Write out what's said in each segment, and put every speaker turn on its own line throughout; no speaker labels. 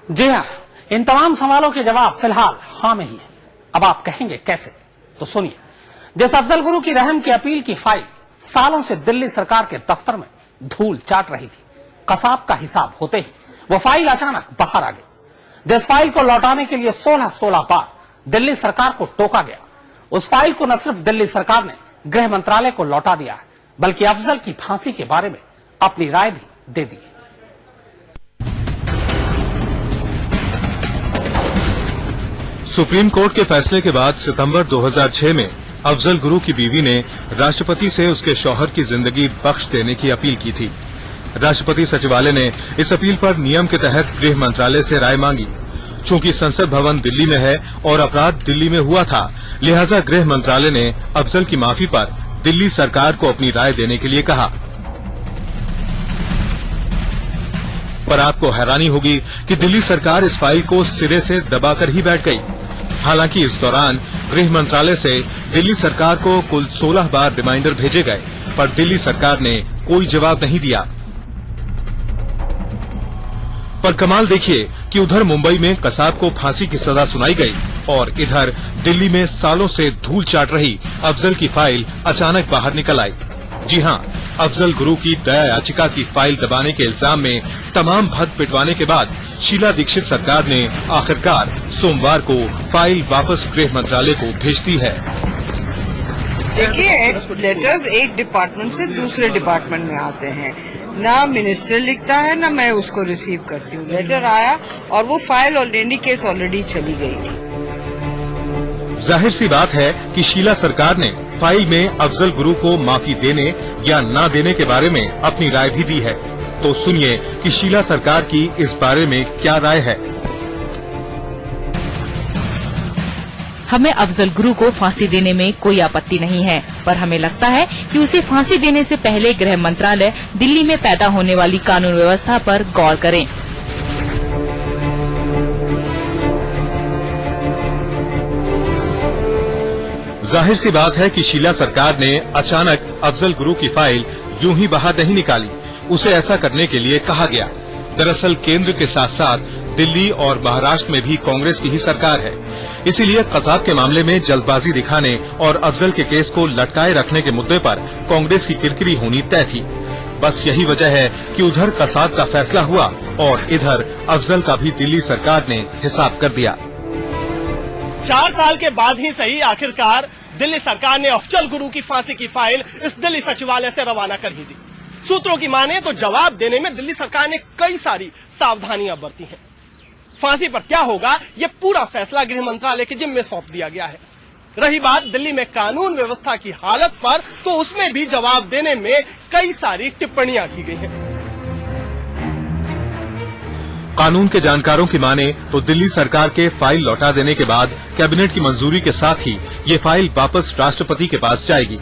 जी हाँ, इन तमाम सवालों के जवाब फिलहाल हाँ में ही है। अब आप कहेंगे कैसे, तो सुनिए। जिस अफजल गुरु की रहम की अपील की फाइल सालों से दिल्ली सरकार के दफ्तर में धूल चाट रही थी, कसाब का हिसाब होते ही वो फाइल अचानक बाहर आ गई। जिस फाइल को लौटाने के लिए 16 बार दिल्ली सरकार को टोका गया, उस फाइल को न सिर्फ दिल्ली सरकार ने गृह मंत्रालय को लौटा दिया है, बल्कि अफजल की फांसी के बारे में अपनी राय भी दे दी है।
सुप्रीम कोर्ट के फैसले के बाद सितंबर 2006 में अफजल गुरु की बीवी ने राष्ट्रपति से उसके शौहर की जिंदगी बख्श देने की अपील की थी। राष्ट्रपति सचिवालय ने इस अपील पर नियम के तहत गृह मंत्रालय से राय मांगी। चूंकि संसद भवन दिल्ली में है और अपराध दिल्ली में हुआ था, लिहाजा गृह मंत्रालय ने अफजल की माफी पर दिल्ली सरकार को अपनी राय देने के लिए कहा। पर आपको हैरानी होगी कि दिल्ली सरकार इस फाइल को सिरे से दबाकर ही बैठ गई। हालांकि इस दौरान गृह मंत्रालय से दिल्ली सरकार को कुल 16 बार रिमाइंडर भेजे गए, पर दिल्ली सरकार ने कोई जवाब नहीं दिया। पर कमाल देखिए कि उधर मुंबई में कसाब को फांसी की सजा सुनाई गई और इधर दिल्ली में सालों से धूल चाट रही अफजल की फाइल अचानक बाहर निकल आई। जी हां, अफजल गुरु की दया याचिका की फाइल दबाने के इल्जाम में तमाम भद पिटवाने के बाद शीला दीक्षित सरकार ने आखिरकार सोमवार को फाइल वापस गृह मंत्रालय को भेज दी है।
देखिए, लेटर्स एक डिपार्टमेंट से दूसरे डिपार्टमेंट में आते हैं, ना मिनिस्टर लिखता है ना मैं उसको रिसीव करती हूँ। लेटर आया और वो फाइल ऑलरेडी केस ऑलरेडी चली गई थी।
जाहिर सी बात है कि शीला सरकार ने फाइल में अफजल गुरु को माफी देने या न देने के बारे में अपनी राय भी दी है। तो सुनिए कि शीला सरकार की इस बारे में क्या राय है।
हमें अफजल गुरु को फांसी देने में कोई आपत्ति नहीं है, पर हमें लगता है कि उसे फांसी देने से पहले गृह मंत्रालय दिल्ली में पैदा होने वाली कानून व्यवस्था पर गौर करें।
जाहिर सी बात है कि शीला सरकार ने अचानक अफजल गुरु की फाइल यूं ही बाहर नहीं निकाली, उसे ऐसा करने के लिए कहा गया। दरअसल केंद्र के साथ साथ दिल्ली और महाराष्ट्र में भी कांग्रेस की ही सरकार है, इसीलिए कसाब के मामले में जल्दबाजी दिखाने और अफजल के केस को लटकाए रखने के मुद्दे पर कांग्रेस की किरकिरी होनी तय थी। बस यही वजह है कि उधर कसाब का फैसला हुआ और इधर अफजल का भी दिल्ली सरकार ने हिसाब कर दिया।
4 साल के बाद ही सही आखिरकार दिल्ली सरकार ने अफजल गुरु की फांसी की फाइल इस दिल्ली सचिवालय से रवाना कर ही दी। सूत्रों की माने तो जवाब देने में दिल्ली सरकार ने कई सारी सावधानियां बरती हैं। फांसी पर क्या होगा, ये पूरा फैसला गृह मंत्रालय के जिम्मे सौंप दिया गया है। रही बात दिल्ली में कानून व्यवस्था की हालत पर, तो उसमें भी जवाब देने में कई सारी टिप्पणियां की गई हैं।
कानून के जानकारों की माने तो दिल्ली सरकार के फाइल लौटा देने के बाद कैबिनेट की मंजूरी के साथ ही ये फाइल वापस राष्ट्रपति के पास जाएगी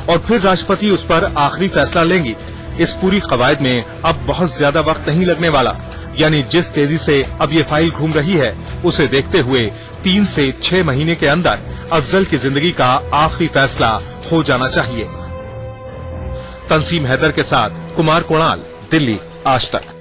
और फिर राष्ट्रपति उस पर आखिरी फैसला लेंगी। इस पूरी कवायद में अब बहुत ज्यादा वक्त नहीं लगने वाला, यानी जिस तेजी से अब ये फाइल घूम रही है, उसे देखते हुए 3 से 6 महीने के अंदर अफजल की जिंदगी का आखिरी फैसला हो जाना चाहिए। तंसीम हैदर के साथ कुमार कोणाल, दिल्ली आज तक।